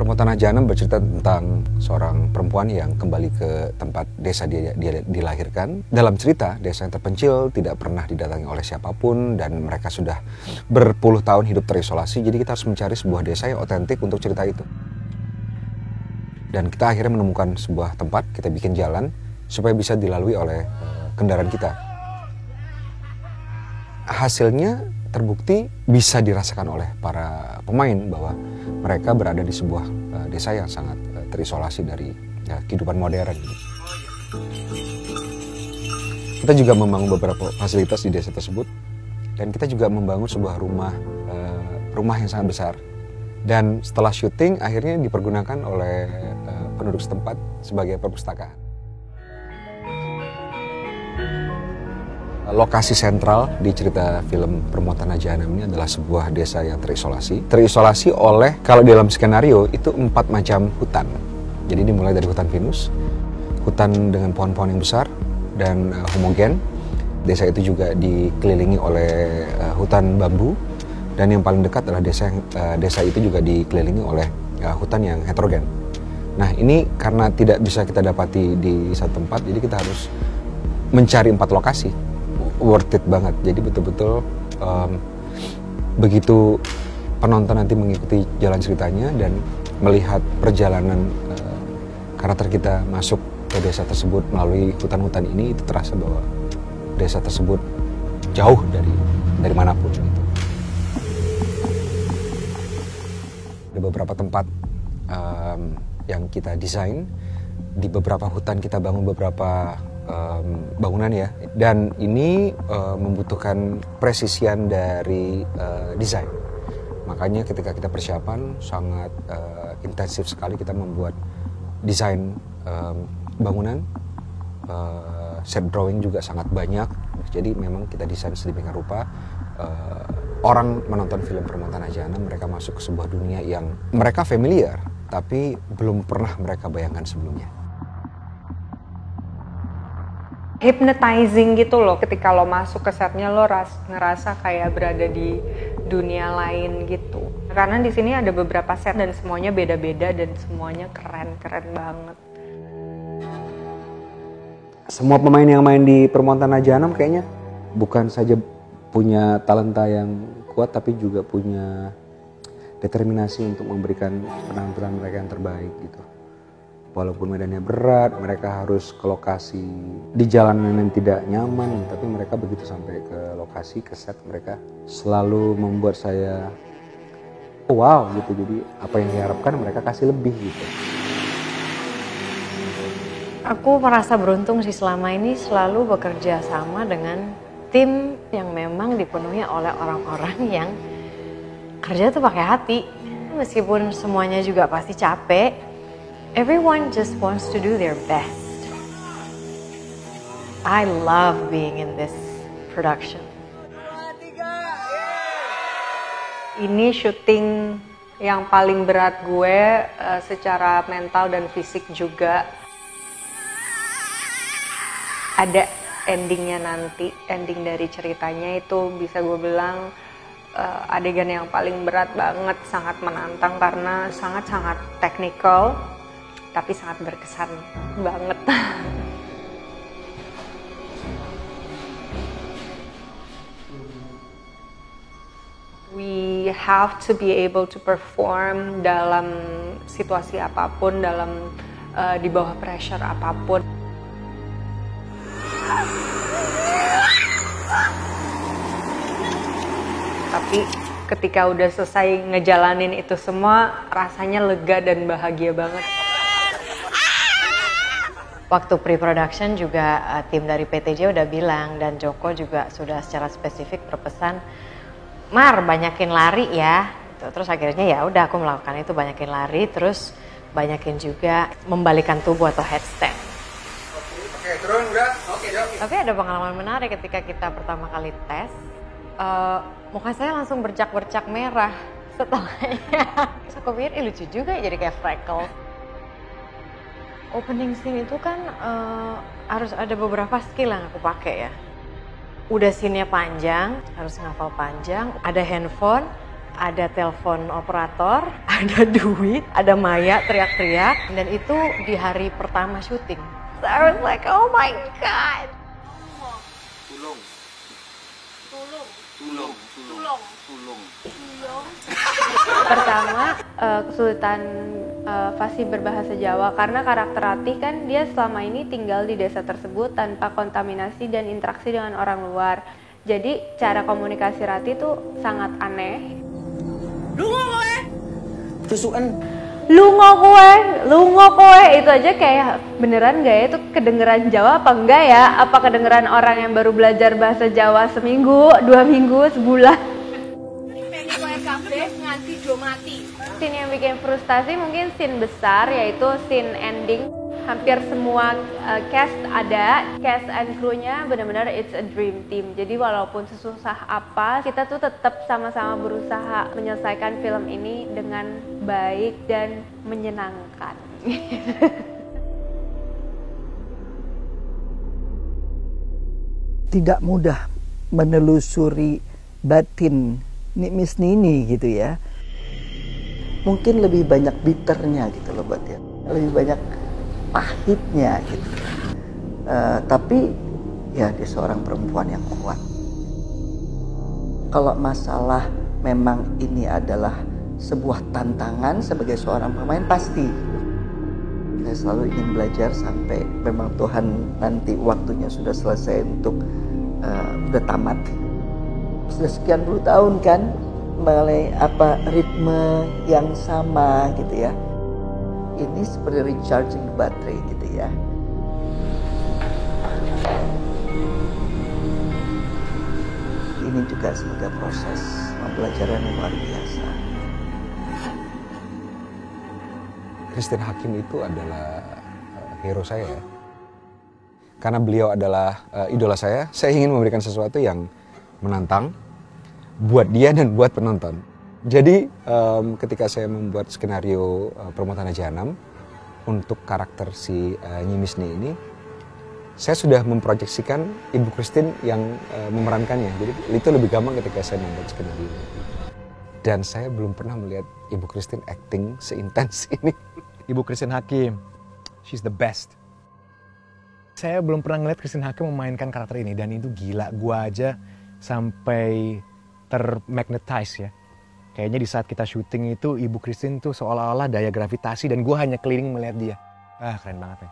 Permata Najanam bercerita tentang seorang perempuan yang kembali ke tempat desa dia dilahirkan. Dalam cerita, desa yang terpencil tidak pernah didatangi oleh siapapun dan mereka sudah berpuluh tahun hidup terisolasi. Jadi kita harus mencari sebuah desa yang otentik untuk cerita itu. Dan kita akhirnya menemukan sebuah tempat, kita bikin jalan supaya bisa dilalui oleh kendaraan kita. Hasilnya terbukti bisa dirasakan oleh para pemain bahwa mereka berada di sebuah desa yang sangat terisolasi dari kehidupan modern. Kita juga membangun beberapa fasilitas di desa tersebut dan kita juga membangun sebuah rumah yang sangat besar. Dan setelah syuting akhirnya dipergunakan oleh penduduk setempat sebagai perpustakaan. Lokasi sentral di cerita film Permata Najanam ini adalah sebuah desa yang terisolasi. Terisolasi oleh, kalau dalam skenario, itu 4 macam hutan. Jadi dimulai dari hutan pinus, hutan dengan pohon-pohon yang besar dan homogen. Desa itu juga dikelilingi oleh hutan bambu. Dan yang paling dekat adalah desa itu juga dikelilingi oleh hutan yang heterogen. Nah ini karena tidak bisa kita dapati di satu tempat, jadi kita harus mencari 4 lokasi. Worth it banget. Jadi betul-betul begitu penonton nanti mengikuti jalan ceritanya dan melihat perjalanan karakter kita masuk ke desa tersebut melalui hutan-hutan ini, itu terasa bahwa desa tersebut jauh dari manapun gitu. Ada beberapa tempat yang kita desain, di beberapa hutan kita bangun beberapa bangunan ya, dan ini membutuhkan presisian dari desain. Makanya ketika kita persiapan sangat intensif sekali kita membuat desain bangunan, set drawing juga sangat banyak. Jadi memang kita desain sedemikian rupa orang menonton film Permata Najanam mereka masuk ke sebuah dunia yang mereka familiar tapi belum pernah mereka bayangkan sebelumnya. Hypnotizing gitu loh, ketika lo masuk ke setnya lo ngerasa kayak berada di dunia lain gitu. Karena di sini ada beberapa set dan semuanya beda-beda dan semuanya keren banget. Semua pemain yang main di Permata Najanam kayaknya bukan saja punya talenta yang kuat tapi juga punya determinasi untuk memberikan penampilan mereka yang terbaik gitu. Walaupun medannya berat, mereka harus ke lokasi di jalanan yang tidak nyaman, tapi mereka begitu sampai ke lokasi, ke set, mereka selalu membuat saya wow gitu. Jadi apa yang diharapkan mereka kasih lebih gitu. Aku merasa beruntung sih selama ini selalu bekerja sama dengan tim yang memang dipenuhi oleh orang-orang yang kerja tuh pakai hati. Meskipun semuanya juga pasti capek, everyone just wants to do their best. I love being in this production. Ini syuting yang paling berat gue secara mental dan fisik juga. Ada endingnya nanti, ending dari ceritanya itu bisa gue bilang adegan yang paling berat banget, sangat menantang karena sangat-sangat teknikal. Tapi sangat berkesan banget. We have to be able to perform dalam situasi apapun, di bawah pressure apapun. Tapi ketika udah selesai ngejalanin itu semua, rasanya lega dan bahagia banget. Waktu pre-production juga tim dari PTJ udah bilang dan Joko juga sudah secara spesifik berpesan, Mar banyakin lari ya. Terus akhirnya ya udah aku melakukan itu, banyakin lari, terus banyakin juga membalikan tubuh atau headstand. Oke, turun udah. Oke. Tapi ada pengalaman menarik ketika kita pertama kali tes, muka saya langsung bercak-bercak merah setelahnya. Terus aku pikir lucu juga ya, jadi kayak freckles. Opening scene itu kan harus ada beberapa skill yang aku pakai ya. Udah scene-nya panjang, harus ngafal panjang, ada handphone, ada telepon operator, ada duit, ada Maya teriak-teriak, dan itu di hari pertama syuting. So I was like, oh my god. Tulung. Pertama, kesulitan fasih berbahasa Jawa karena karakter Ratih kan dia selama ini tinggal di desa tersebut tanpa kontaminasi dan interaksi dengan orang luar. Jadi cara komunikasi Ratih tuh sangat aneh. Lungo kowe itu aja kayak beneran gak ya itu kedengeran Jawa apa enggak ya? Apa kedengeran orang yang baru belajar bahasa Jawa seminggu, 2 minggu, sebulan? Scene yang bikin frustasi mungkin scene besar yaitu scene ending. Hampir semua cast and crew-nya benar-benar it's a dream team. Jadi walaupun sesusah apa, kita tuh tetap sama-sama berusaha menyelesaikan film ini dengan baik dan menyenangkan. Tidak mudah menelusuri batin Miss Nini gitu ya. Mungkin lebih banyak bitternya gitu loh buat dia. Lebih banyak pahitnya gitu. Tapi ya dia seorang perempuan yang kuat. Kalau masalah memang ini adalah sebuah tantangan sebagai seorang pemain pasti. Saya selalu ingin belajar sampai memang Tuhan nanti waktunya sudah selesai untuk udah tamat. Sudah sekian puluh tahun kan mulai ritme yang sama gitu ya. Ini seperti recharging baterai gitu ya. Ini juga sebagai proses pembelajaran yang luar biasa. Christine Hakim itu adalah hero saya. Karena beliau adalah idola saya ingin memberikan sesuatu yang menantang buat dia dan buat penonton. Jadi ketika saya membuat skenario Perempuan Tanah Jahanam untuk karakter si Nyimisne ini, saya sudah memproyeksikan Ibu Christine yang memerankannya. Jadi itu lebih gampang ketika saya membuat skenario. Dan saya belum pernah melihat Ibu Christine acting seintens ini. Ibu Christine Hakim, she's the best. Saya belum pernah ngeliat Christine Hakim memainkan karakter ini dan itu gila. Gua aja sampai termagnetize ya. Kayaknya di saat kita syuting itu Ibu Christine tuh seolah-olah daya gravitasi dan gue hanya keliling melihat dia. Keren banget ya.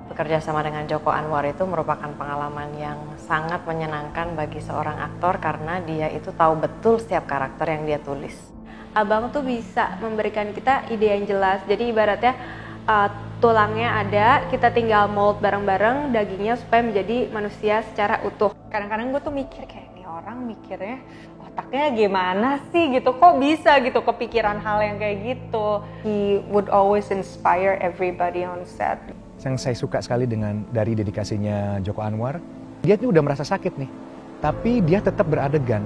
Bekerja sama dengan Joko Anwar itu merupakan pengalaman yang sangat menyenangkan bagi seorang aktor karena dia itu tahu betul setiap karakter yang dia tulis. Abang tuh bisa memberikan kita ide yang jelas. Jadi ibaratnya tulangnya ada, kita tinggal mold bareng-bareng dagingnya supaya menjadi manusia secara utuh. Kadang-kadang gue tuh mikir kayak nih orang mikirnya otaknya gimana sih gitu, kok bisa gitu kepikiran hal yang kayak gitu. He would always inspire everybody on set. Yang saya suka sekali dari dedikasinya Joko Anwar, dia tuh udah merasa sakit nih, tapi dia tetap beradegan,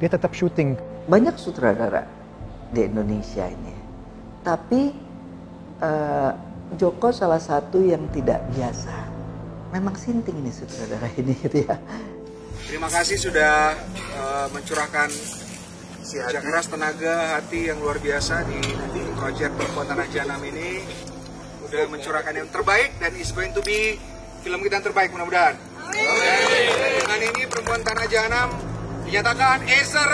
dia tetap syuting. Banyak sutradara di Indonesia ini, tapi Joko salah satu yang tidak biasa. Memang sinting ini sutradara ini gitu ya. Terima kasih sudah mencurahkan kerja keras, tenaga, hati yang luar biasa di proyek Perempuan Tanah Jahanam ini. Udah mencurahkan yang terbaik dan is going to be film kita yang terbaik mudah-mudahan. Dengan ini Perempuan Tanah Jahanam dinyatakan is a